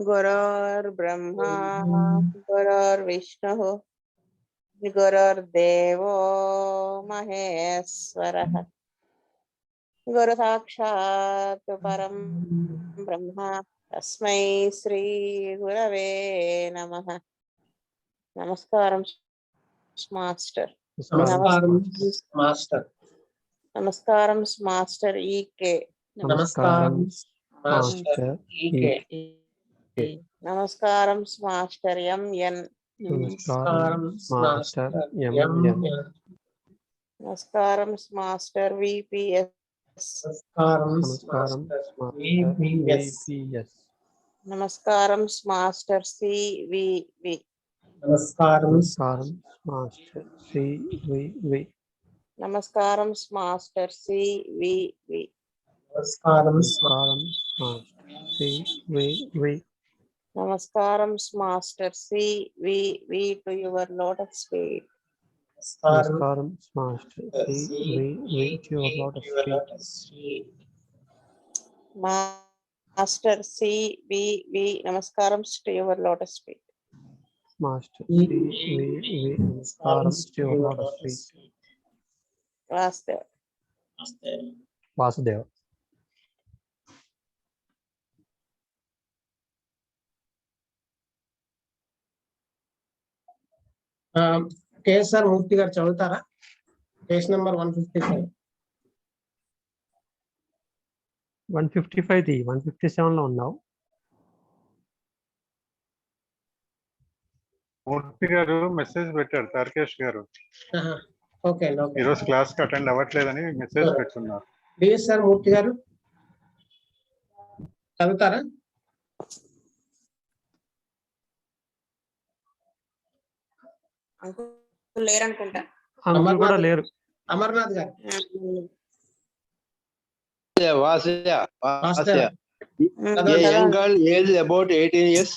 गुरुर्ब्रह्मा गुरुर्विष्णुः गुरुर्देवो महेश्वरः गुरु साक्षात् परं ब्रह्म तस्मै श्री गुरवे नमः. नमस्कारं मास्टर. नमस्कारं मास्टर. नमस्कारं मास्टर ईके. नमस्कारं मास्टर ईके. नमस्कारं मास्टर एमएन. नमस्कारं मास्टर एमएन. नमस्कारं मास्टर वीपीएस. नमस्कारं मास्टर वीपीएस. नमस्कारं मास्टर सीवीवी. नमस्कारं मास्टर सीवीवी. नमस्कारं मास्टर सीवीवी. नमस्कारं मास्टर सीवीवी. नमस्कारं master CVV to your lotus feet. नमस्कारं master CVV to your lotus feet. Master CVV, namaskaram to your lotus feet. Master CVV, namaskaram to your lotus feet. Vasudeva. Vasudeva. KSR Murthy గారు చదువుతారా? Case number 155. 155 157 లో ఉన్నావు. మూర్తి గారు message పెట్టారు తారకేష్ గారు. Okay ఈ రోజు క్లాస్ కి అటెండ్ అవ్వట్లేదని మెసేజ్ పెట్టున్నారు. కేఎస్ఆర్ మూర్తి గారు చదువుతారా? లేరు అనుకుంటా. అంకుల్ కూడా లేరు. అమర్నాథ్ గారు. A young girl aged about 18 years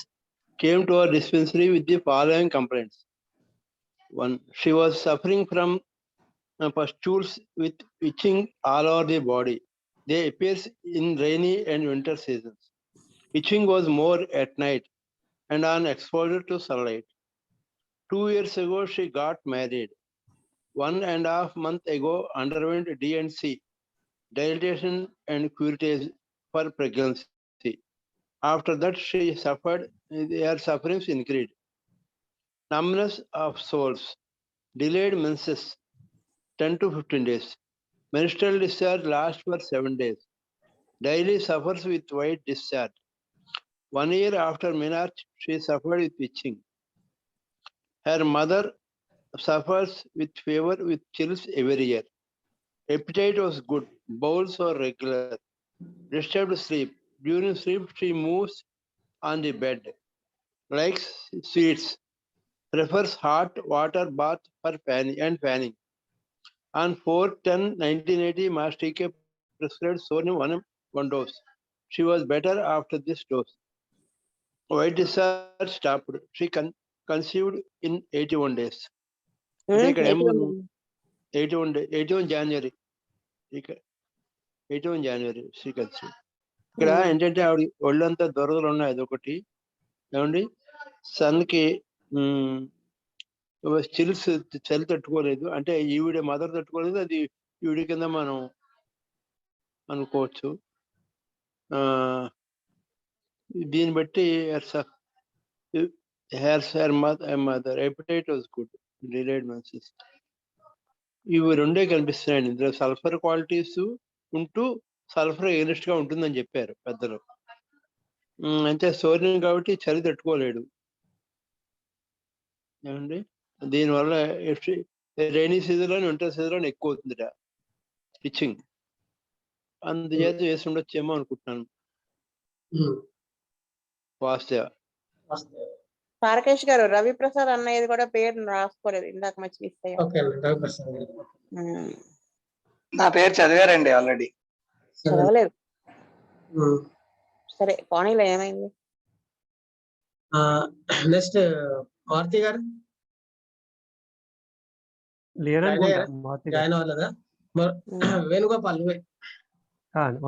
came to our dispensary with the following complaints. 1. She was suffering from pustules with itching all over the body. They appear in rainy and winter seasons. Itching was more at night and on exposure to sunlight. 2 years ago, she got married. 1.5 months ago, underwent D&C, dilatation and curettage for pregnancy. After that, her sufferings increased. Numbness of soles, delayed menses, 10 to 15 days. Menstrual discharge lasts for 7 days. Daily suffers with white discharge. 1 year after menarche, she suffered with itching. Her mother suffers with fever with chills every year. Appetite was good, bowels were regular. Disturbed sleep. During sleep, she moves on the bed, likes sweets, prefers hot water bath for fanning. On 4/10/1980, Master K prescribed sodium 1 dose. She was better after this dose. White discharge stopped. She conceived in 81 days. 81 January. 81 January she conceived. ఇక్కడ ఏంటంటే ఆవిడ ఒళ్ళంతా దొరదలు ఉన్నాయి. అదొకటి ఏమండి, సన్కి chills చలి తట్టుకోలేదు. అంటే ఈవిడ మదర్ తట్టుకోలేదు, అది ఈవిడ కింద మనం అనుకోవచ్చు. దీన్ని బట్టి her mother appetite was good, delayed menses. ఇవి రెండే కనిపిస్తున్నాయండి ఇందులో. సల్ఫర్ క్వాలిటీస్ ఉంటూ సల్ఫర్ ఎగనిస్ట్ గా ఉంటుందని చెప్పారు పెద్దలు. అంటే సోడియం కాబట్టి చలి తట్టుకోలేడు ఏమండి. దీనివల్ల రైనీ సీజన్ లోని వింటర్ సీజన్ లోని ఎక్కువ అవుతుందిట ఇచ్చింగ్. అందుచేత వేసి ఉండొచ్చేమో అనుకుంటున్నాను. వాస్తవ తారకేష్ గారు, రవిప్రసాద్ అన్నయ్యది కూడా పేరు రాసుకోలేదు, ఇందాక మంచి మిస్ అయ్యా. నా పేరు చదివారండి ఆల్రెడీ. చదవలేదు. సరే పోనీలో ఏమైంది. నెక్స్ట్ మారుతి గారు జాయిన్ అవ్వలేదా? వేణుగోపాల్.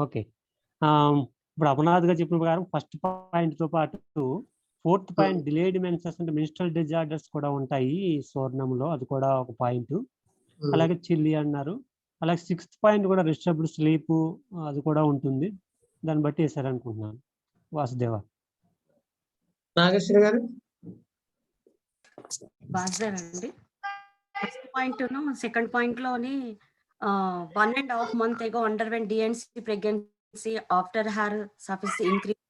ఓకే. ఇప్పుడు అమర్నాథ్ గారు చెప్పిన ప్రకారం ఫస్ట్ పాయింట్ తో పాటు 4th పాయింట్ డిలేడ్ మెన్సెస్ అంటే మెన్స్ట్రల్ డిజార్డర్స్ కూడా ఉంటాయి స్వర్ణంలో, అది కూడా ఒక పాయింట్. అలాగే చిల్లి అన్నారు. అలాగే 6th పాయింట్ కూడా డిస్టర్బ్డ్ స్లీప్, అది కూడా ఉంటుంది. దాన్ని బట్టి వేసారనుకుంటున్నాను. వాసుదేవ. నాగేశ్వరి గారు. వాసుదేవ్ అండి. ఫస్ట్ పాయింట్ సెకండ్ పాయింట్ లోని 1.5 month ago underwent DNC pregnancy after her surface increase.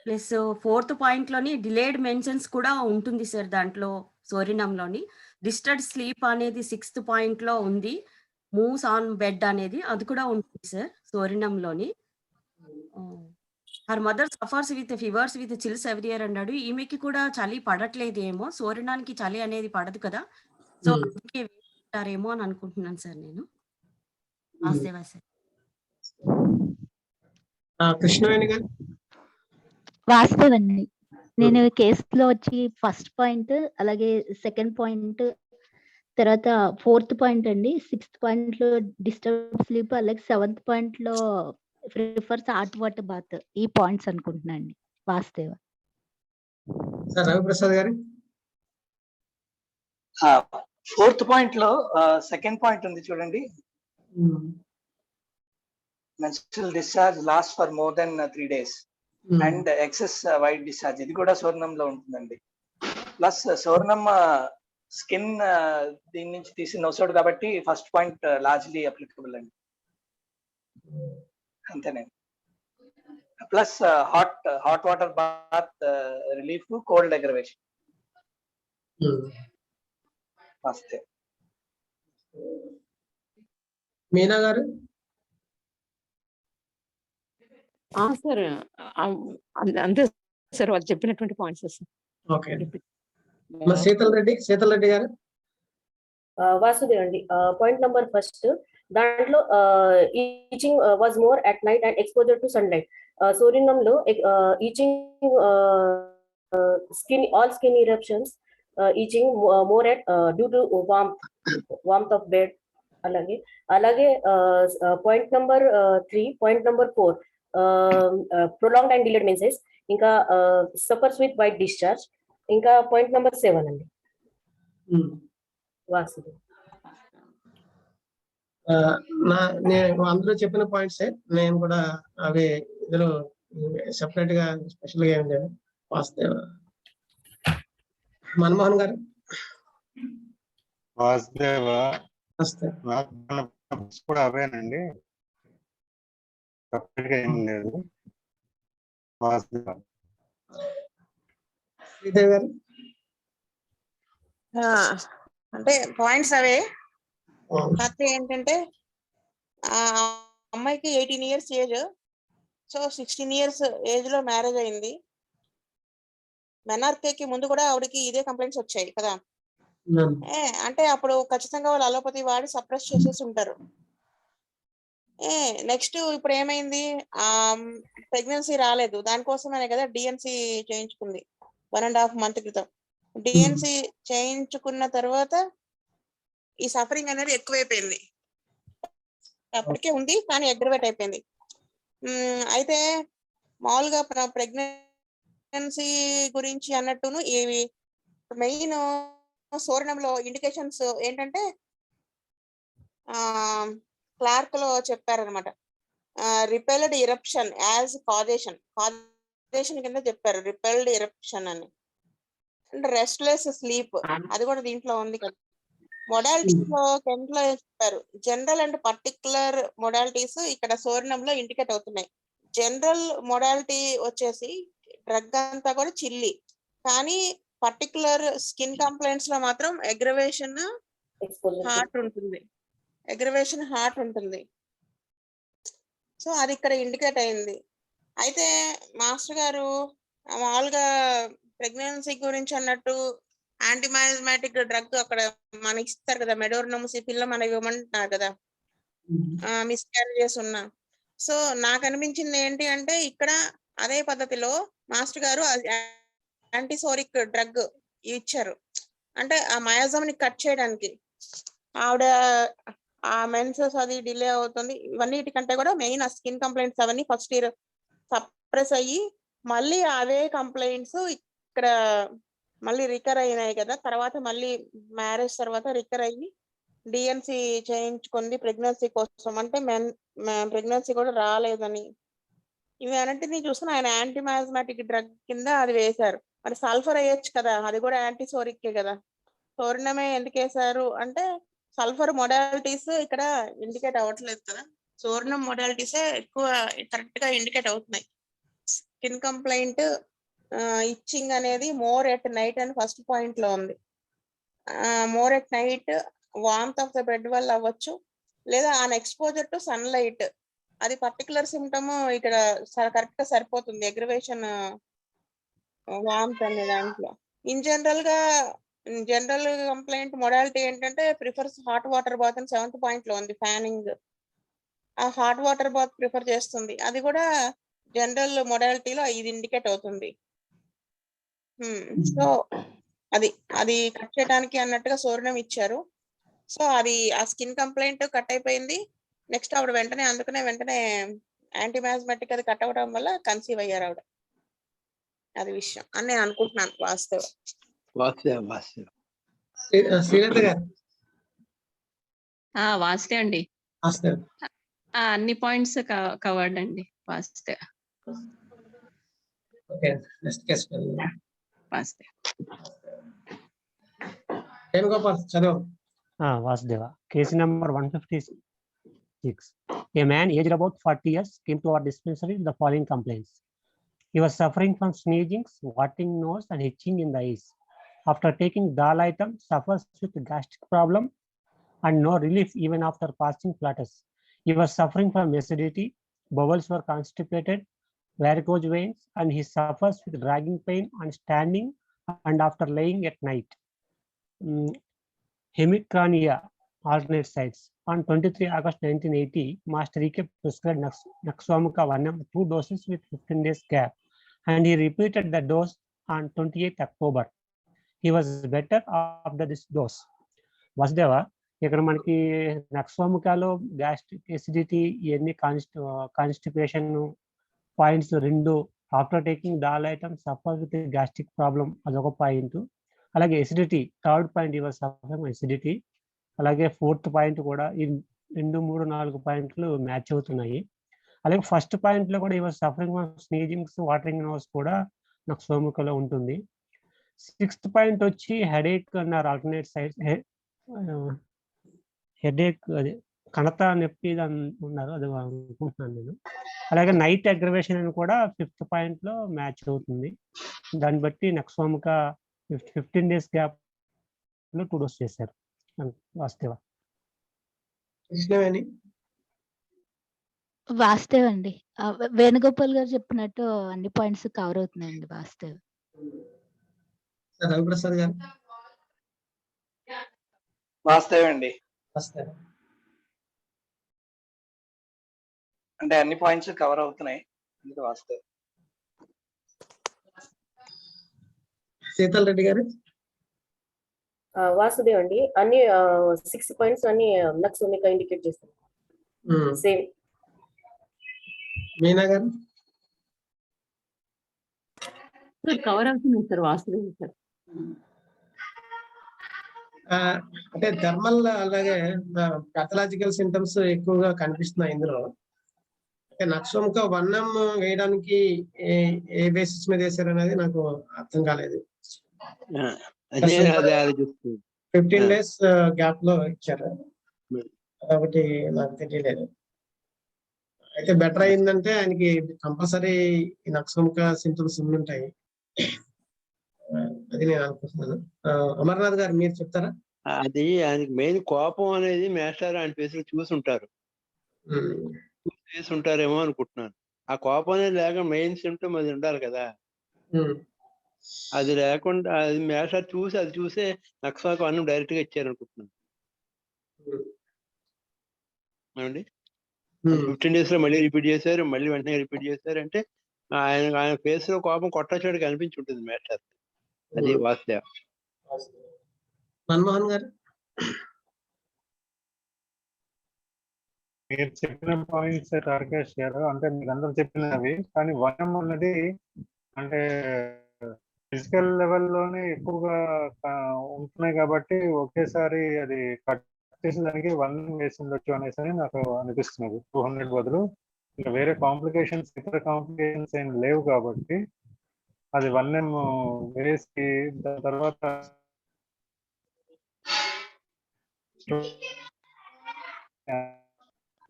Plus 4th point లోని డిలేడ్ మెన్షన్స్ కూడా ఉంటుంది సార్ దాంట్లో సోరినంలోని. డిస్టర్బ్డ్ స్లీప్ అనేది 6th పాయింట్ లో ఉంది. మూవ్స్ ఆన్ బెడ్ అనేది అది కూడా ఉంటుంది సార్ సోరినంలోని. Her mother suffers with fevers with chills every year అన్నాడు. ఈమెకి కూడా చలి పడట్లేదు ఏమో, సోరినానికి చలి అనేది పడదు కదా, సో అందుకే వేస్తారేమో అని అనుకుంటున్నాను సార్ నేను. వాసుదేవ సార్. కృష్ణవేణి గారు. వాస్తవ్ అండి. నేను కేసులో వచ్చి ఫస్ట్ పాయింట్, అలాగే సెకండ్ పాయింట్, తర్వాత 4th పాయింట్ అండి, 6th పాయింట్ లో డిస్టర్బ్ స్లీప్, అలాగే 7th పాయింట్ లో ప్రిఫర్స్ హాట్ వాటర్ బాత్. ఈ పాయింట్స్ అనుకుంటున్నా అండి. వాస్తవ. రవిప్రసాద్ గారు. 4th పాయింట్ లో సెకండ్ పాయింట్ ఉంది చూడండి. menstrual discharge lasts for more than 3 days and excess white discharge, ఇది కూడా సోర్ణంలో ఉంటుందండి. ప్లస్ సోర్ణం స్కిన్ దీని నుంచి తీసి నోసాడు కాబట్టి ఫస్ట్ పాయింట్ లార్జ్లీ అప్లికబుల్ అండి. అంతేనండి. Plus hot water bath relief, cold aggravation. వస్తే మీనా గారు. సార్ అంతే సార్, వాళ్ళు చెప్పినటువంటి పాయింట్స్. ఓకే. శీతల్ రెడ్డి గారు. వాసుదేవ్ అండి. పాయింట్ నంబర్ ఫస్ట్ దాంట్లో itching was more at night and exposure to sunlight. సూర్యనంలో itching all skin eruptions, itching more at due to warmth of bed. అలాగే point number 3, point number 4 prolonged and delayed menses, ఇంకా suffers with white discharge, ఇంకా point number 7 అండి. వాసుదేవ్. నేను అందరూ చెప్పిన పాయింట్సే, నేను కూడా అవి ఇందులో సెపరేట్ గా స్పెషల్ గా ఏం లేదు. వాసుదేవ. మన్మోహన్ గారు. వాసుదేవ కూడా అవేనండి, సెపరేట్ గా ఏం లేదు. వాసుదేవ. శ్రీదేవి గారు. అంటే పాయింట్స్ అవే. కాకపోతే ఏంటంటే ఆ అమ్మాయికి 18 years age, so 16 years age లో మ్యారేజ్ అయింది. మెనార్కేకి ముందు కూడా ఆవిడకి ఇదే కంప్లైంట్స్ వచ్చాయి కదా. అంటే అప్పుడు ఖచ్చితంగా వాళ్ళు అలోపతి వాడి సప్రెస్ చేసేసి ఉంటారు. నెక్స్ట్ ఇప్పుడు ఏమైంది, ప్రెగ్నెన్సీ రాలేదు, దానికోసమనే కదా డిఎన్సి చేయించుకుంది 1.5 month క్రితం. డిఎన్సి చేయించుకున్న తర్వాత ఈ సఫరింగ్ అనేది ఎక్కువైపోయింది. అప్పటికే ఉంది కానీ అగ్రవేట్ అయిపోయింది. అయితే మామూలుగా ప్రెగ్నెన్సీ గురించి అన్నట్టును ఇవి మెయిన్ సోరణంలో ఇండికేషన్స్ ఏంటంటే క్లార్క్ లో చెప్పారనమాట. రిపెల్డ్ ఇరప్షన్ యాజ్ కాజేషన్ కింద చెప్పారు, రిపెల్డ్ ఇరప్షన్ అని. అండ్ రెస్ట్లెస్ స్లీప్ అది కూడా దీంట్లో ఉంది కదా. మొడాలిటీస్ లో లో చెప్పారు. జనరల్ అండ్ పర్టికులర్ మొడాలిటీస్ ఇక్కడ సోరణంలో ఇండికేట్ అవుతున్నాయి. జనరల్ మొడాలిటీ వచ్చేసి డ్రగ్ అంతా కూడా చిల్లి, కానీ పర్టికులర్ స్కిన్ కంప్లైంట్స్ లో మాత్రం అగ్రవేషన్ హార్ట్ ఉంటుంది. సో అది ఇక్కడ ఇండికేట్ అయింది. అయితే మాస్టర్ గారు మామూలుగా ప్రెగ్నెన్సీ గురించి అన్నట్టు యాంటీమయాస్మాటిక్ డ్రగ్ అక్కడ మనకి ఇస్తారు కదా, మెడోర్నోసిపిల్ మనకి ఇవ్వమంటున్నారు కదా మిస్క్యారేజెస్ ఉన్నా. సో నాకు అనిపించింది ఏంటి అంటే ఇక్కడ అదే పద్ధతిలో మాస్టర్ గారు యాంటీసోరిక్ డ్రగ్ ఇచ్చారు. అంటే ఆ మయాజం ని కట్ చేయడానికి. ఆవిడ ఆ మెన్సెస్ అది డిలే అవుతుంది. ఇవన్నిటికంటే కూడా మెయిన్ ఆ స్కిన్ కంప్లైంట్స్ అవన్నీ ఫస్ట్ ఇయర్ సప్రెస్ అయ్యి మళ్ళీ అవే కంప్లైంట్స్ ఇక్కడ మళ్ళీ రికర్ అయినాయి కదా. తర్వాత మళ్ళీ మ్యారేజ్ తర్వాత రికర్ అయ్యి డిఎన్సి చేయించుకుంది ప్రెగ్నెన్సీ కోసం. అంటే ప్రెగ్నెన్సీ కూడా రాలేదని ఇవి అన్నింటినీ చూసుకుని ఆయన యాంటీమాస్మాటిక్ డ్రగ్ కింద అది వేశారు. మరి సల్ఫర్ వేయొచ్చు కదా, అది కూడా యాంటీసోరిక్కే కదా. సోరినమే ఎందుకు వేశారు అంటే సల్ఫర్ మొడాలిటీస్ ఇక్కడ ఇండికేట్ అవ్వట్లేదు కదా. సోర్ణం మొడాలిటీసే ఎక్కువ కరెక్ట్ గా ఇండికేట్ అవుతున్నాయి. స్కిన్ కంప్లైంట్ ఇచ్చింగ్ అనేది మోర్ ఎట్ నైట్ అని ఫస్ట్ పాయింట్ లో ఉంది. More at night warmth of the bed వల్ల అవ్వచ్చు, లేదా ఆన్ ఎక్స్పోజర్ టు సన్లైట్. అది పర్టికులర్ సిమ్టమ్ ఇక్కడ కరెక్ట్ గా సరిపోతుంది. అగ్రివేషన్ వార్మ్త్ అనే దాంట్లో ఇన్ జనరల్ కంప్లైంట్ మొడాలిటీ ఏంటంటే ప్రిఫర్స్ హాట్ వాటర్ బాత్ అని 7th పాయింట్ లో ఉంది. ఫ్యానింగ్ ఆ హాట్ వాటర్ బాత్ ప్రిఫర్ చేస్తుంది. అది కూడా జనరల్ మొడాలిటీలో ఇది ఇండికేట్ అవుతుంది. సో అది కట్ చేయడానికి అన్నట్టుగా సోరణం ఇచ్చారు. సో అది ఆ స్కిన్ కంప్లైంట్ కట్ అయిపోయింది. నెక్స్ట్ ఆవిడ వెంటనే యాంటీమాస్మెటిక్ అది కట్ అవ్వడం వల్ల కన్సీవ్ అయ్యారు ఆవిడ. అది విషయం అని నేను అనుకుంటున్నాను. వాస్తవం. శ్రీలత గారు. వాస్తే అండి. అన్ని పాయింట్స్ కవర్డ్ అండి. వాస్తే వాస్తే Vasudeva. Case number 156. A man aged about 40 years came to our dispensary with the following complaints. He was suffering from sneezing, watering nose, and itching in the eyes. After taking Dal item, suffers with gastric problem and no relief even after passing platters. He was suffering from acidity, bowels were constipated, varicose veins, and he suffers with dragging pain on standing and after laying at night. Hemicrania, alternate sides. On 23 August 1980, Master E.K. prescribed Naxomuca 1M 2 doses with 15 days gap, and he repeated the dose on 28th October. He was better after this dose. Vasudeva, ఇక్కడ మనకి నక్సోముకాలో gastric acidity ఇవన్నీ constipation points 2. After taking dal item suffer with gastric problem అదొక point. అలాగే acidity 3rd point your suffering acidity. అలాగే 4th point కూడా ఈ 2, 3, 4 పాయింట్లు match అవుతున్నాయి. అలాగే ఫస్ట్ పాయింట్ లో కూడా your suffering sneezings, watering nose కూడా నక్సోముకాలో ఉంటుంది. 6th పాయింట్ వచ్చి హెడేక్ అన్నారు. ఆల్టర్నేట్ సైడ్స్ హెడేక్ అది కణత నొప్పి ఉన్నారు, అది అనుకుంటున్నాను నేను. అలాగే నైట్ అగ్రవేషన్ అని కూడా 5th పాయింట్ లో మ్యాచ్ అవుతుంది. దాన్ని బట్టి నక్సోముకా 15 days గ్యాప్ లో 2 డోస్ చేశారు. వాస్తవ వాస్తవ్ అండి. వేణుగోపాల్ గారు చెప్పినట్టు అన్ని పాయింట్స్ కవర్ అవుతున్నాయండి. వాస్తవ్. రవిప్రసాద్ గారు. వాస్తవం అండి. అంటే అన్ని పాయింట్స్ కవర్ అవుతున్నాయి. వాస్తవం. శీతల్ రెడ్డి గారు. వాసుదేవ్ అండి. అన్ని 6 పాయింట్స్ అన్ని నక్సోమికా ఇండికేట్ చేస్తారు. సేమ్. మీనా గారు. కవర్ అవుతుంది సార్. వాసుదేవ్ సార్. అంటే థర్మల్ అలాగే పాథలాజికల్ సింటమ్స్ ఎక్కువగా కనిపిస్తున్నాయి ఇందులో. అంటే నక్సోముకా 1M వేయడానికి ఏ బేసిస్ మీద వేశారు అనేది నాకు అర్థం కాలేదు. 15 days గ్యాప్ లో ఇచ్చారు కాబట్టి నాకు తెలియలేదు. అయితే బెటర్ అయిందంటే ఆయనకి కంపల్సరీ నక్సోముకా సింటమ్స్ ఉంటాయి, అది నేను అనుకుంటున్నాను. అమర్నాథ్ గారు మీరు చెప్తారా? అది ఆయనకి మెయిన్ కోపం అనేది మేస్టర్ ఆయన ఫేస్ లో చూసుంటారు అనుకుంటున్నాను. ఆ కోపం అనేది లేక మెయిన్ సిమ్టమ్ అది ఉండాలి కదా. అది లేకుండా అది మేస్టర్ చూసి అది చూసే నక్సోముకా అన్నం డైరెక్ట్ గా ఇచ్చారు అనుకుంటున్నాను. ఏమండి 15 days లో మళ్ళీ రిపీట్ చేశారు, మళ్ళీ వెంటనే రిపీట్ చేశారు అంటే ఆయన ఫేస్ లో కోపం కొట్టచ్చాడు కనిపించి ఉంటుంది మేస్టర్. అది వాస్తవ. మన్మోహన్ గారు. మీరు చెప్పిన పాయింట్స్ రాకేష్ గారు, అంటే మీరు అందరూ చెప్పినవి, కానీ వనం అన్నది అంటే ఫిజికల్ లెవెల్లోనే ఎక్కువగా ఉంటున్నాయి కాబట్టి ఒకేసారి అది కట్ చేసేదానికి 1 వేసి ఉండొచ్చు అనేసి నాకు అనిపిస్తున్నది. 200 బదులు ఇంకా వేరే కాంప్లికేషన్స్, ఇతర కాంప్లికేషన్స్ ఏం లేవు కాబట్టి అది 1M వేసి దాని తర్వాత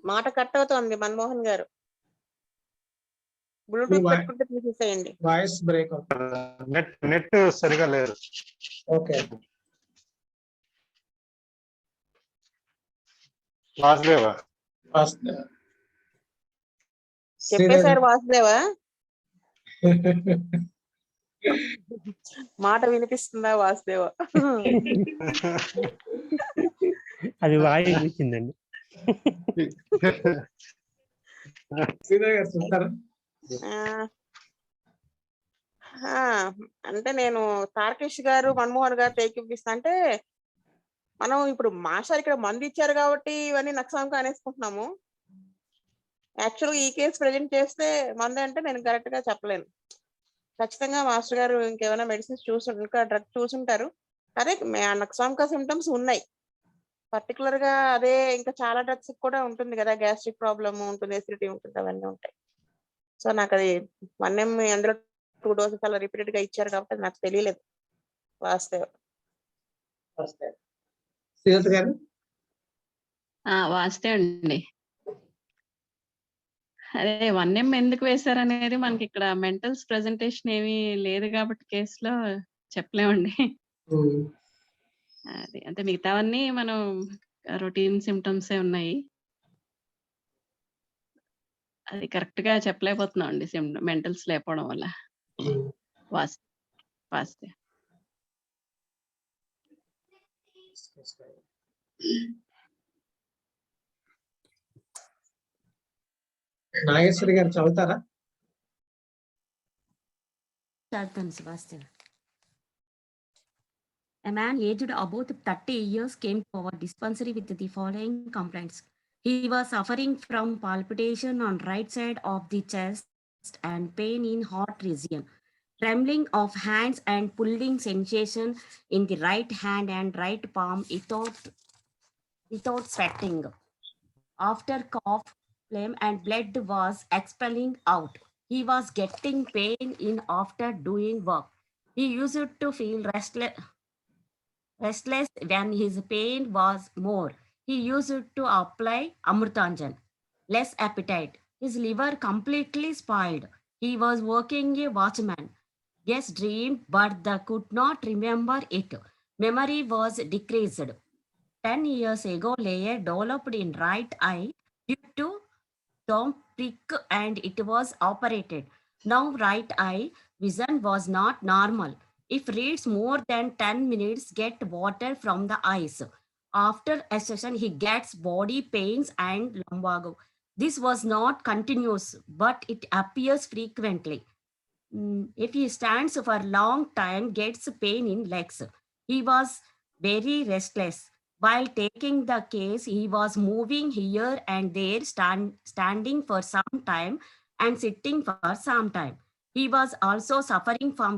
మాట కట్ అవుతోంది మన్మోహన్ గారు. బ్లూటూత్ పెట్టుకుంటే తీసేసేయండి. వాయిస్ బ్రేక్ అవుతుంది. నెట్ సరిగా లేదు. ఓకే, వాసుదేవా చెప్పేశారు వాసుదేవా. మాట వినిపిస్తుందా వాసుదేవ? అది వాయిస్ ఇచ్చిందండి. అంటే నేను తారకేష్ గారు మన్మోహన్ గారు తెగిపిస్తా అంటే మనం ఇప్పుడు మాస్టర్ ఇక్కడ మంది ఇచ్చారు కాబట్టి ఇవన్నీ నక్సాంగా అనేసుకుంటున్నాము. యాక్చువల్గా ఈ కేసు ప్రజెంట్ చేస్తే మంది అంటే నేను కరెక్ట్ గా చెప్పలేను. ఖచ్చితంగా మాస్టర్ గారు ఇంకేమైనా మెడిసిన్స్ ఇంకా డ్రగ్ చూసుంటారు. అదే నక్సాంకా సిమ్టమ్స్ ఉన్నాయి పర్టికులర్ గా. అదే ఇంకా చాలా డ్రగ్స్ కూడా ఉంటుంది కదా, గ్యాస్ట్రిక్ ప్రాబ్లమ్ ఉంటుంది, ఎసిడిటీ ఉంటుంది, అవన్నీ ఉంటాయి. సో నాకు అది 1M అందులో 2 డోసెస్ అలా రిపీటెడ్ గా ఇచ్చారు కాబట్టి నాకు తెలియలేదు వాస్తవం. వాస్తే అండి, అదే 1M ఎందుకు వేశారనేది మనకి ఇక్కడ మెంటల్స్ ప్రెజెంటేషన్ ఏమీ లేదు కాబట్టి కేసులో చెప్పలేమండి. అది అంటే మిగతావన్నీ మనం రొటీన్ సిమ్టమ్సే ఉన్నాయి. అది కరెక్ట్ గా చెప్పలేకపోతున్నాం అండి మెంటల్స్ లేకపోవడం వల్ల. వాస్తే నాగేశ్వరి గారు చదువుతారా? A man aged about 30 years came to our dispensary with the following complaints. He was suffering from palpitation on right side of the chest and pain in heart region, trembling of hands and pulling sensation in the right hand and right palm without sweating. After cough, phlegm and blood was expelling out. He was getting pain in after doing work. He used to feel restless when his pain was more. He used to apply Amrutanjan. Less appetite. His liver completely spoiled. He was working a watchman. Yes, dreamed, but could not remember it. Memory was decreased. 10 years ago, layer developed in right eye due to Tom prick and it was operated. Now right eye vision was not normal. If reads more than 10 minutes, get water from the eyes. After a session, he gets body pains and lumbago. This was not continuous, but it appears frequently. If he stands for a long time, gets pain in legs. He was very restless. While taking the case, he was moving here and there, standing for some time and sitting for some time. He was also suffering from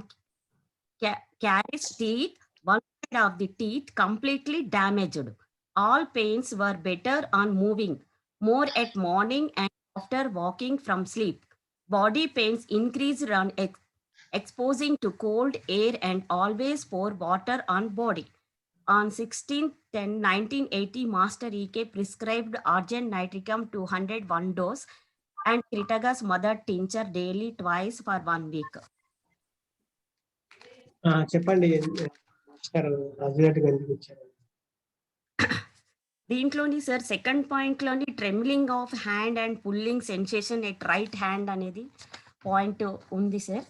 caries teeth, one side of the teeth completely damaged. All pains were better on moving, more at morning and after walking from sleep. Body pains increased on exposing to cold air and always pour water on body. On 16/10/1980, Master E.K. prescribed argent nitricum 201 dose and Critagas mother tincture daily twice for 1 week. చెప్పండి దీంట్లోని sir second point లోని trembling of hand and pulling sensation at right hand అనేది point ఉంది sir.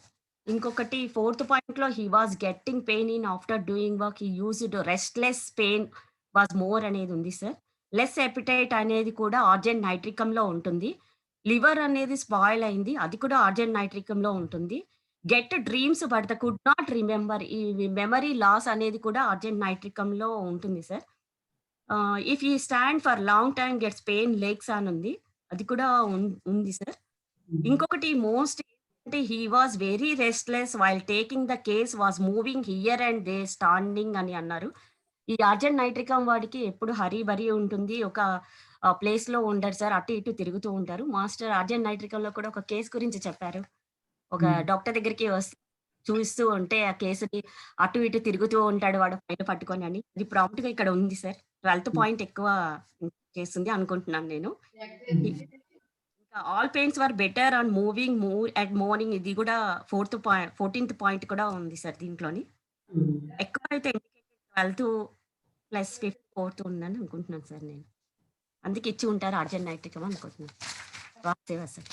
ఇంకొకటి 4th point లో he was getting pain in after doing work, he used restless pain was more అనేది ఉంది sir. Less appetite అనేది కూడా urgent నైట్రికమ్ లో ఉంటుంది. లివర్ అనేది స్పాయిల్ అయింది, అది కూడా ఆర్జెంట్ నైట్రికమ్ లో ఉంటుంది. Get dreams but the could not remember, ఈ మెమరీ లాస్ అనేది కూడా ఆర్జెంట్ నైట్రికమ్ లో ఉంటుంది సార్. ఇఫ్ ఈ stand for long time gets pain legs అని ఉంది, అది కూడా ఉంది సార్. ఇంకొకటి మోస్ట్ అంటే he was very restless while taking the case, was moving here and they standing అని అన్నారు. ఈ ఆర్జెంట్ నైట్రికం వాడికి ఎప్పుడు హరీ బరీ ఉంటుంది, ఒక ప్లేస్ లో ఉండరు సార్, అటు ఇటు తిరుగుతూ ఉంటారు. మాస్టర్ ఆర్జెంట్ నైట్రికంలో కూడా ఒక కేసు గురించి చెప్పారు. ఒక డాక్టర్ దగ్గరికి వస్తే చూస్తూ ఉంటే ఆ కేసుని అటు ఇటు తిరుగుతూ ఉంటాడు వాడు ఫైల్ పట్టుకొని అని. ఇది ప్రాంప్ట్ గా ఇక్కడ ఉంది సార్. 12th పాయింట్ ఎక్కువ చేస్తుంది అనుకుంటున్నాను నేను. All pains were better on moving at morning, ఇది కూడా 14th పాయింట్ కూడా ఉంది సార్ దీంట్లోని. ఎక్కువ అయితే 12th ప్లస్ 5th 4th ఉందని అనుకుంటున్నాను సార్ నేను. అందుకే ఇచ్చి ఉంటారు అర్జెంట్ నైట్రికం అనుకుంటున్నాను. వాస్తవ సార్.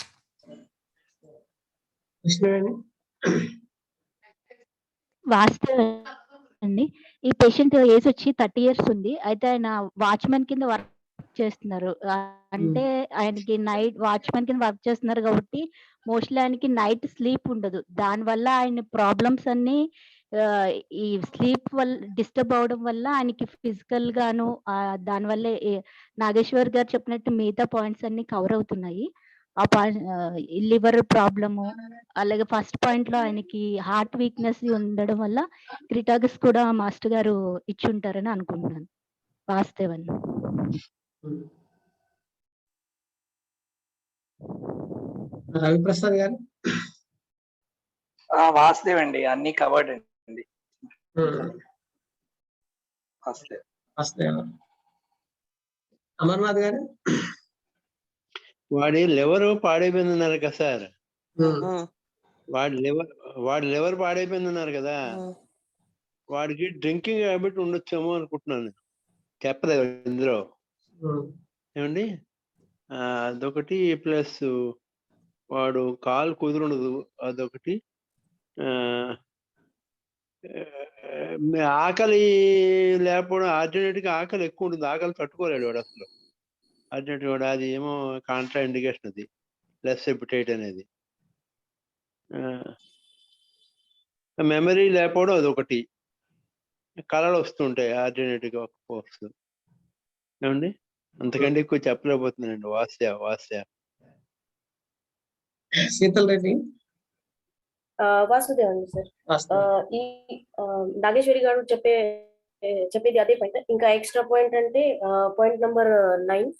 వాస్తవం అండి. ఈ పేషెంట్ ఏజ్ వచ్చి 30 years ఉంది. అయితే ఆయన వాచ్మెన్ కింద వర్క్ చేస్తున్నారు. అంటే ఆయనకి నైట్ వాచ్మెన్ కింద వర్క్ చేస్తున్నారు కాబట్టి మోస్ట్లీ ఆయనకి నైట్ స్లీప్ ఉండదు. దానివల్ల ఆయన ప్రాబ్లమ్స్ అన్ని ఈ స్లీప్ వల్ల డిస్టర్బ్ అవడం వల్ల ఆయనకి ఫిజికల్ గాను దానివల్ల నాగేశ్వర్ గారు చెప్పినట్టు మిగతా పాయింట్స్ అన్ని కవర్ అవుతున్నాయి. ఆ పాయింట్ లివర్ ప్రాబ్లము, అలాగే ఫస్ట్ పాయింట్ లో ఆయనకి హార్ట్ వీక్నెస్ ఉండడం వల్ల క్రిటాగస్ కూడా మాస్టర్ గారు ఇచ్చి ఉంటారని అనుకుంటున్నాను. వాస్తవన్ రవిప్రసాద్ గారు. వాసుదేవ్ అండి, అన్ని కవర్డ్ అండి. వాసుదేవ్. అమర్నాథ్ గారు. వాడి లివర్ పాడైపోయిందన్నారు కదా సార్. వాడి లివర్ పాడైపోయిందన్నారు కదా, వాడికి డ్రింకింగ్ హ్యాబిట్ ఉండొచ్చేమో అనుకుంటున్నాను. చెప్పలేదు ఇందులో ఏమండి. అదొకటి, ప్లస్ వాడు కాలు కుదురుండదు, అదొకటి. ఆకలి లేకపోవడం, ఆర్డినేట్గా ఆకలి ఎక్కువ ఉంటుంది, ఆకలి తట్టుకోలేడు వాడు అసలు. ఆర్డినేట్ వాడు అది ఏమో కాంట్రా ఇండికేషన్, అది లెస్ ఎపిటైట్ అనేది. మెమరీ లేకపోవడం అదొకటి. కళలు వస్తుంటాయి ఆర్డినేట్గా ఒక పోస్ట్. ఏమండి, అంతకంటే ఎక్కువ చెప్పలేకపోతున్నానండి. వాస్య శీతల్ రెడ్డి. వాసుదేవ్ అండి సార్. ఈ నాగేశ్వరి గారు చెప్పేది అదే పాయింట్. ఇంకా ఎక్స్ట్రా పాయింట్ అంటే point number 9,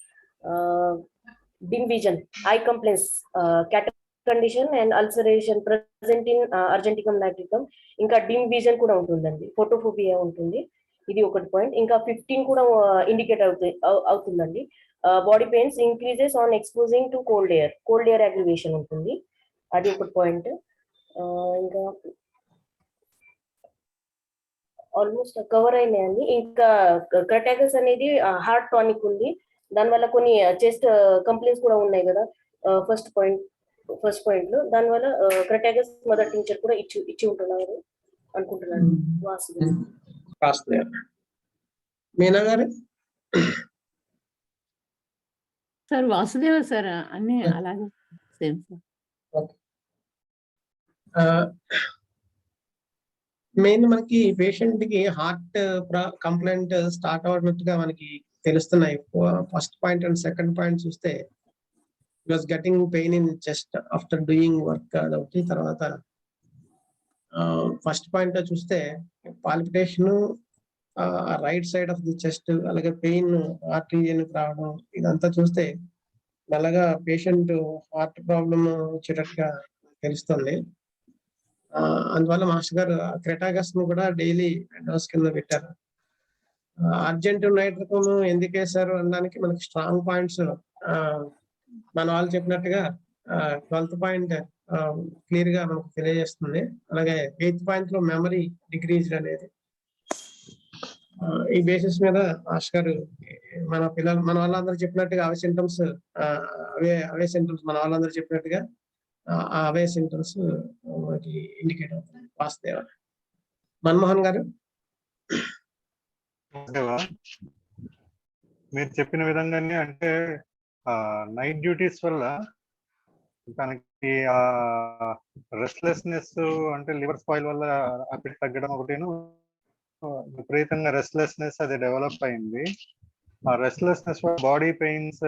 dim vision, eye complaints, cataract condition and ulceration present in argenticum nitricum. ఇంకా dim vision కూడా ఉంటుందండి, ఫోటోఫోబియా ఉంటుంది. ఇది ఒకటి పాయింట్. ఇంకా 15 కూడా ఇండికేట్ అవుతుందండి. Body pains increases on exposing to cold air aggravation ఉంటుంది. అది ఒకటి పాయింట్. ఇంకా ఆల్మోస్ట్ కవర్ అయినాయండి. ఇంకా క్రటాగస్ అనేది హార్ట్ టానిక్ ఉంది, దానివల్ల కొన్ని చెస్ట్ కంప్లైంట్స్ కూడా ఉన్నాయి కదా ఫస్ట్ పాయింట్ లో. దానివల్ల క్రటాగస్ మదర్ టించర్ కూడా ఇచ్చి ఉంటున్నారు అనుకుంటున్నాను. మీనా గారు. సార్ వాసుదేవ సార్, అన్ని అలాగే సేమ్ సార్. మెయిన్ మనకి పేషెంట్ కి హార్ట్ కంప్లైంట్ స్టార్ట్ అవుతున్నట్టుగా మనకి తెలుస్తున్నాయి. First point and second point చూస్తే was getting pain in chest after doing work, అదొకటి. తర్వాత ఫస్ట్ పాయింట్ లో చూస్తే palpitation right side of the chest, అలాగే పెయిన్ హార్ట్ రీజియన్ రావడం, ఇదంతా చూస్తే మెల్లగా పేషెంట్ హార్ట్ ప్రాబ్లమ్ వచ్చేటట్టుగా తెలుస్తుంది. అందువల్ల మాస్టర్ గారు క్రెటాగస్ ను కూడా డైలీ డోస్ కింద పెట్టారు. అర్జెంట్ నైట్రికం ఎందుకు వేశారు అనడానికి మనకి స్ట్రాంగ్ పాయింట్స్ మన వాళ్ళు చెప్పినట్టుగా 12th పాయింట్ క్లియర్ గా మనకు తెలియజేస్తుంది. అలాగే 8th పాయింట్ లో మెమరీ డిక్రీజ్డ్ అనేది. ఈ బేసిస్ మీద మాస్టర్ గారు మన వాళ్ళందరూ చెప్పినట్టుగా అవే సింటమ్స్ మన వాళ్ళందరూ చెప్పినట్టుగా అవే సింటమ్స్ మనకి ఇండికేట్ అవుతుంది. వాస్తవ. మన్మోహన్ గారు. మీరు చెప్పిన విధంగానే, అంటే నైట్ డ్యూటీస్ వల్ల తనకి రెస్ట్లెస్నెస్, అంటే లివర్ స్పాయిల్ వల్ల అప్పటి తగ్గడం ఒకటేను, విపరీతంగా రెస్ట్లెస్నెస్ అది డెవలప్ అయింది. ఆ restlessness body pains,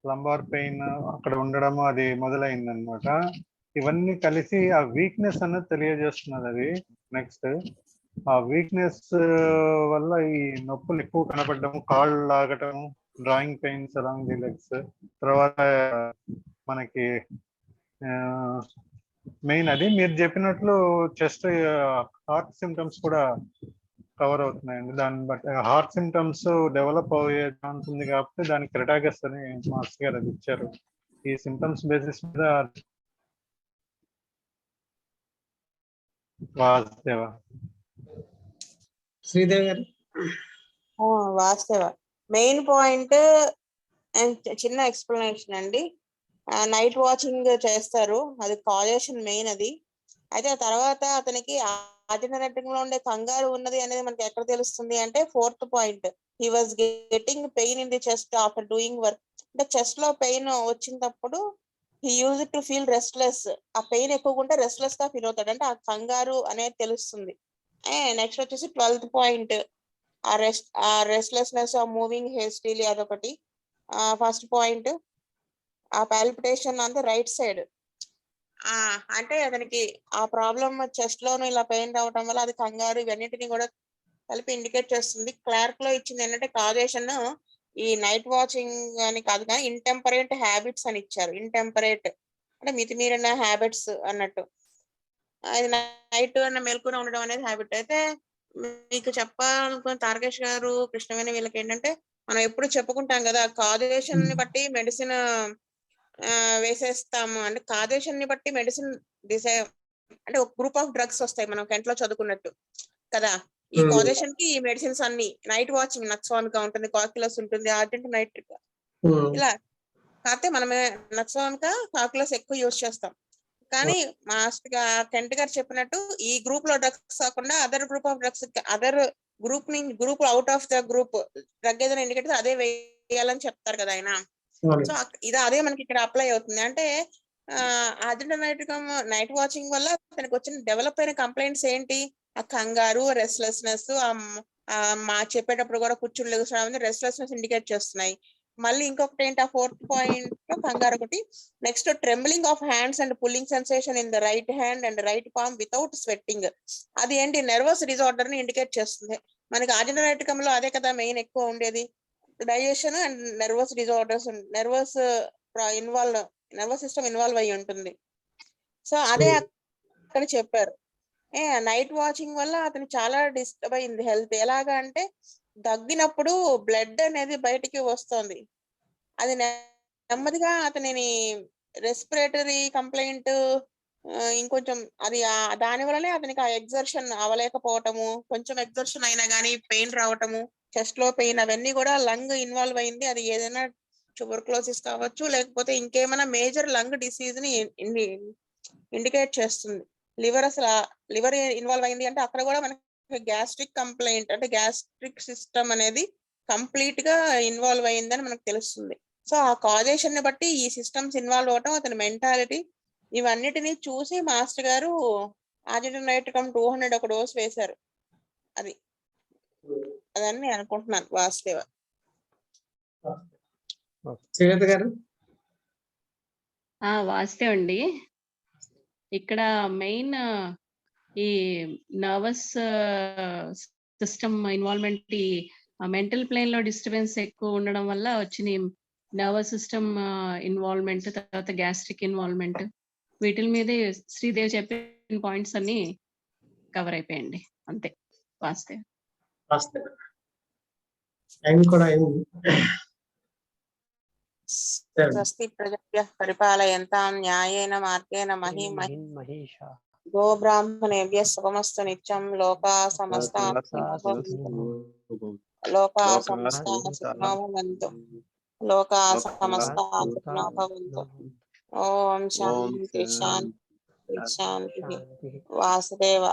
lumbar pain అక్కడ ఉండడము అది మొదలైంది అనమాట. ఇవన్నీ కలిసి ఆ వీక్నెస్ అన్నది తెలియజేస్తున్నది. అది నెక్స్ట్ ఆ వీక్నెస్ వల్ల ఈ నొప్పులు ఎక్కువ కనపడము, కాళ్ళు లాగటము, drawing pains along the legs. తర్వాత మనకి మెయిన్ అది మీరు చెప్పినట్లు చెస్ట్ హార్ట్ సిమ్టమ్స్ కూడా కవర్ అవుతున్నాయండి. దాన్ని బట్టి హార్ట్ సిమ్టమ్స్ డెవలప్ అయ్యే ఛాన్స్ ఉంది కాబట్టి దానికి క్రెటాగస్ అని మాస్టర్ గారు అది ఇచ్చారు. ఈ సిమ్టమ్స్ బేసిస్ మీద వాసుదేవ. శ్రీదేవి గారు. వాస్తవ మెయిన్ పాయింట్ చిన్న ఎక్స్ప్లెనేషన్ అండి. నైట్ వాచింగ్ చేస్తారు, అది కాజేషన్ మెయిన్ అది. అయితే ఆ తర్వాత అతనికి ఆర్డినరీ లో ఉండే కంగారు ఉన్నది అనేది మనకి ఎక్కడ తెలుస్తుంది అంటే 4th point, he was getting pain in the chest after doing work. అంటే చెస్ట్ లో పెయిన్ వచ్చినప్పుడు he use to feel restless. ఆ పెయిన్ ఎక్కువగా ఉంటే రెస్ట్లెస్ గా ఫీల్ అవుతాడు, అంటే ఆ కంగారు అనేది తెలుస్తుంది. నెక్స్ట్ వచ్చేసి 12th పాయింట్, ఆ రెస్ట్లెస్నెస్, ఆ మూవింగ్ హేస్టీలీ, అదొకటి. ఫస్ట్ పాయింట్ ఆ palpitation on the right side, అంటే అతనికి ఆ ప్రాబ్లమ్ చెస్ట్ లోను ఇలా పెయిన్ రావటం వల్ల అది కంగారు, ఇవన్నిటిని కూడా కలిపి ఇండికేట్ చేస్తుంది. క్లార్క్ లో ఇచ్చింది ఏంటంటే కాజేషన్ ఈ నైట్ వాచింగ్ అని కాదు కానీ ఇంటెంపరేట్ హ్యాబిట్స్ అని ఇచ్చారు. ఇంటెంపరేట్ అంటే మితిమీరిన హ్యాబిట్స్ అన్నట్టు. అది నైట్ అన్న మెలకున ఉండడం అనేది హ్యాబిట్. అయితే మీకు చెప్పాలనుకున్న తారకేష్ గారు, కృష్ణవేణి వీళ్ళకి ఏంటంటే మనం ఎప్పుడు చెప్పుకుంటాం కదా, కాజేషన్ ని బట్టి మెడిసిన్ వేసేస్తాము అంటే కాజేషన్ ని బట్టి మెడిసిన్ అంటే ఒక గ్రూప్ ఆఫ్ డ్రగ్స్ వస్తాయి మనం కెంట్లో చదువుకున్నట్టు కదా. ఈ కాజేషన్ కి ఈ మెడిసిన్స్ అన్ని నైట్ వాచింగ్ నక్సాన్కా ఉంటుంది, కాక్యులస్ ఉంటుంది, ఆర్జెంట్ నైట్రిక్ ఇలా. కాకపోతే మనమే నక్సాన్కా కాక్యులస్ ఎక్కువ యూజ్ చేస్తాం. కానీ మాస్టర్ గా కెంట్ గారు చెప్పినట్టు ఈ గ్రూప్ లో డ్రగ్స్ కాకుండా other group of drugs, other group out of the group drug ఏదైనా ఇండికేట్ అదే వేయాలని చెప్తారు కదా ఆయన. సో ఇది అదే మనకి ఇక్కడ అప్లై అవుతుంది. అంటే నైట్ వాచింగ్ వల్ల తనకు వచ్చిన డెవలప్ అయిన కంప్లైంట్స్ ఏంటి, ఆ కంగారు, రెస్ట్లెస్నెస్, మా చెప్పేటప్పుడు కూడా కూర్చుని లెగుసడం, రెస్ట్లెస్నెస్ ఇండికేట్ చేస్తున్నాయి. మళ్ళీ ఇంకొకటి ఏంటి, ఆ 4th పాయింట్ లో కంగారు ఒకటి. Next trembling of hands and pulling sensation in the right hand and right palm without sweating, అది ఏంటి నర్వస్ డిజార్డర్ ని ఇండికేట్ చేస్తుంది. మనకి ఆర్డినరైటికం లో అదే కదా మెయిన్ ఎక్కువ ఉండేది, digestion and nervous disorders, nervous system involve అయ్యి ఉంటుంది. సో అదే అక్కడ చెప్పారు. నైట్ వాచింగ్ వల్ల అతను చాలా డిస్టర్బ్ అయింది హెల్త్. ఎలాగా అంటే దగ్గినప్పుడు బ్లడ్ అనేది బయటికి వస్తుంది, అది నెమ్మదిగా అతనిని రెస్పిరేటరీ కంప్లైంట్ ఇంకొంచెం అది దాని వల్లనే అతనికి ఆ ఎగ్జర్షన్ అవ్వలేకపోవటము, కొంచెం ఎగ్జర్షన్ అయినా కానీ పెయిన్ రావటము, చెస్ట్ లో పెయిన్, అవన్నీ కూడా లంగ్ ఇన్వాల్వ్ అయింది. అది ఏదైనా ట్యూబర్క్లోసిస్ కావచ్చు, లేకపోతే ఇంకేమైనా మేజర్ లంగ్ డిసీజ్ ని ఇండికేట్ చేస్తుంది. లివర్ ఇన్వాల్వ్ అయింది అంటే అక్కడ కూడా మనకి గ్యాస్ట్రిక్ కంప్లైంట్, అంటే గ్యాస్ట్రిక్ సిస్టమ్ అనేది కంప్లీట్ గా ఇన్వాల్వ్ అయిందని మనకు తెలుస్తుంది. సో ఆ కాజేషన్ ని బట్టి ఈ సిస్టమ్స్ ఇన్వాల్వ్ అవటం, అతని మెంటాలిటీ, ఇవన్నిటిని చూసి మాస్టర్ గారు ఆర్జినైట్రికం 200 ఒక డోస్ వేశారు. అదని అనుకుంటున్నాను. వాసుదేవ గారు. వాసుదేవ్ అండి, ఇక్కడ మెయిన్ ఈ నర్వస్ సిస్టమ్ ఇన్వాల్వ్మెంట్, ఈ మెంటల్ ప్లేన్ లో డిస్టర్బెన్స్ ఎక్కువ ఉండడం వల్ల వచ్చిన నర్వస్ సిస్టమ్ ఇన్వాల్వ్మెంట్, తర్వాత గ్యాస్ట్రిక్ ఇన్వాల్వ్మెంట్, వీటి మీదే శ్రీదేవి చెప్పిన పాయింట్స్ అన్ని కవర్ అయిపోయండి. అంతే వాస్తవం. స్వస్తి ప్రజాభ్యః పరిపాలయంతాం న్యాయేన మార్గేణ మహీమహీషా గో బ్రాహ్మణేభ్యః శుభమస్తు నిత్యం. లోకా సమస్తాః సుఖినో భవంతు. లోకా సమస్తాః సుఖినో భవంతు. లోకా సమస్తాః సుఖినో భవంతు. ఓం శాంతి శాంతి శాంతి. వాసుదేవ.